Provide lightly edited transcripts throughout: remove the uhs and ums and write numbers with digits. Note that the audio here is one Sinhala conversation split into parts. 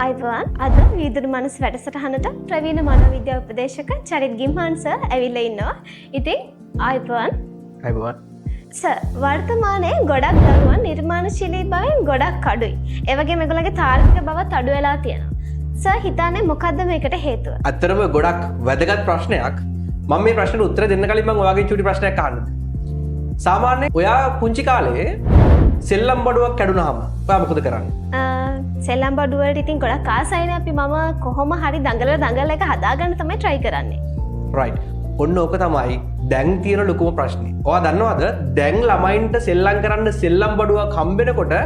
අයිබෝන් අද වීදුරු මනස වැඩසටහනට ප්‍රවීණ මනෝවිද්‍යා උපදේශක චරිත් ගිම්හාන් සර් ඇවිල්ලා ඉන්නවා. ඉතින් අයිබෝන් සර් වර්තමානයේ ගොඩක් දරුවන් නිර්මාණශීලී බවෙන් ගොඩක් අඩුයි. ඒ වගේම මේගොල්ලන්ගේ තාර්කික බවත් අඩු වෙලා තියෙනවා. සර් හිතන්නේ මොකද්ද මේකට හේතුව? ඇත්තටම ගොඩක් වැදගත් ප්‍රශ්නයක්. මම මේ ප්‍රශ්නෙට උත්තර දෙන්න කලින් මම ඔයාගෙන් චූටි ප්‍රශ්නයක් අහන්නද? සාමාන්‍යයෙන් ඔයා පුංචි කාලේ සෙල්ලම් බඩුවක් කැඩුනහම ඔයා මොකද කරන්නේ? සෙල්ලම් බඩුව වලට ඉතින් ගොඩක් ආසයිනේ අපි මම කොහොම හරි දඟලලා එක හදාගන්න තමයි try කරන්නේ. right. ඔන්න ඕක තමයි දැන් තියෙන ලොකුම ප්‍රශ්නේ. ඔයා දන්නවද දැන් ළමයින්ට සෙල්ලම් කරන්න සෙල්ලම් බඩුවක් හම්බෙනකොට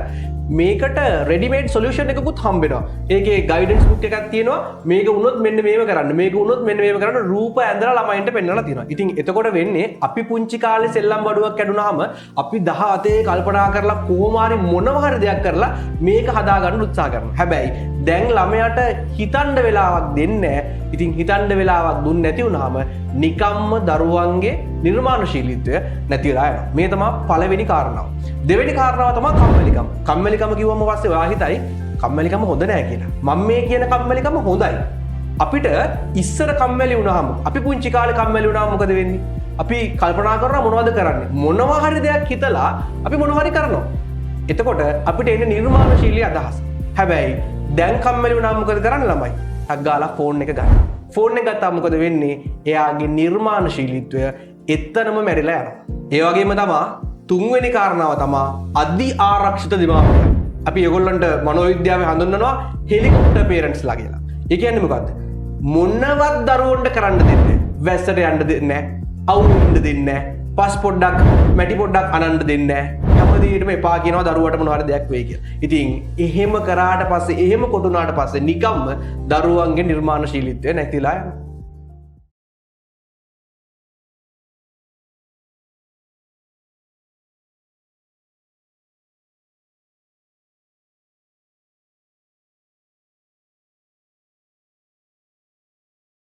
මේකට රෙඩිමේඩ් සොලියුෂන් එකකුත් හම්බෙනවා. ඒකේ ගයිඩන්ස් බුක් එකක් තියෙනවා. මේක වුණොත් මෙන්න මේව කරන්න. මේක වුණොත් මෙන්න මේව කරන්න රූප ඇඳලා ළමයින්ට පෙන්වලා තියෙනවා. ඉතින් එතකොට වෙන්නේ අපි පුංචි කාලේ සෙල්ලම් බඩුවක් කැඩුනහම අපි 17 කල්පනා කරලා කොහොම හරි මොනවා හරි දෙයක් කරලා මේක හදාගන්න උත්සාහ කරනවා. හැබැයි දැන් ළමයාට හිතන්න වෙලාවක් දෙන්නේ නැහැ. ඉතින් හිතන්න වෙලාවක් දුන්නේ නැති වුනහම නිකම්ම දරුවන්ගේ නිර්මාණශීලීත්වය නැති වෙලා යනවා. මේ තමයි පළවෙනි කාරණාව. දෙවෙනි කාරණාව තමයි කම්මැලිකම. කම්මැලිකම කිව්වම පස්සේ ඔයා හිතයි කම්මැලිකම හොඳ නෑ කියලා. මම මේ කියන කම්මැලිකම හොඳයි. අපිට ඉස්සර කම්මැලි වුණාම අපි පුංචි කාලේ කම්මැලි වුණාම මොකද වෙන්නේ? අපි කල්පනා කරනවා මොනවද කරන්නේ? මොනවා හරි දෙයක් හිතලා අපි මොනවා හරි කරනවා. එතකොට අපිට එන්නේ නිර්මාණශීලී අදහස්. හැබැයි දැන් කම්මැලි වුණාම මොකද කරන්නේ ළමයි? ටක් ගාලා ෆෝන් එක ගන්න. ෆෝන් එක ගත්තාම මොකද වෙන්නේ? එයාගේ නිර්මාණශීලීත්වය එතනම මැරිලා යනවා. ඒ වගේම තමයි තුන්වෙනි කාරණාව තමයි අධි ආරක්ෂිත දෙමාපියන්. අපි ඒගොල්ලන්ට මනෝවිද්‍යාවේ හඳුන්වනවා හෙලිකොප්ටර් පේරන්ට්ස්ලා කියලා. ඒ කියන්නේ මොකද්ද? මොනවත් දරුවන්ට කරන්න දෙන්නේ නැහැ. වැස්සට යන්න දෙන්නේ නැහැ. අවුල් වෙන්න දෙන්නේ නැහැ. පස් පොඩ්ඩක් මැටි පොඩ්ඩක් අනන්න දෙන්නේ නැහැ. හැමදේටම එපා කියනවා දරුවට මොනවා හරි දෙයක් වෙයි කියලා. ඉතින් එහෙම කරාට පස්සේ එහෙම කොටුනාට පස්සේ නිකම්ම දරුවන්ගේ නිර්මාණශීලීත්වය නැතිලා යනවා.